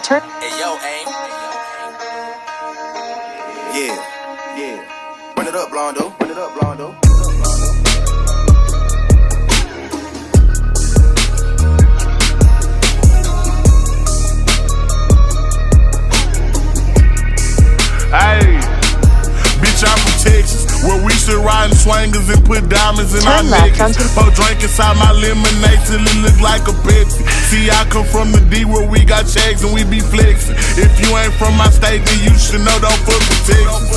Turn. Hey, yo, aim. Yeah. Run it up, Blondo. Hey, bitch, I'm from Texas, where we should ride in swangers and put diamonds in our Turn left necklace. onto- Pour drink inside my lemonade till it look like a Pepsi. See, I come from the D where we got checks and we be flexing. If you ain't from my state, then you should know don't fuck with Texas.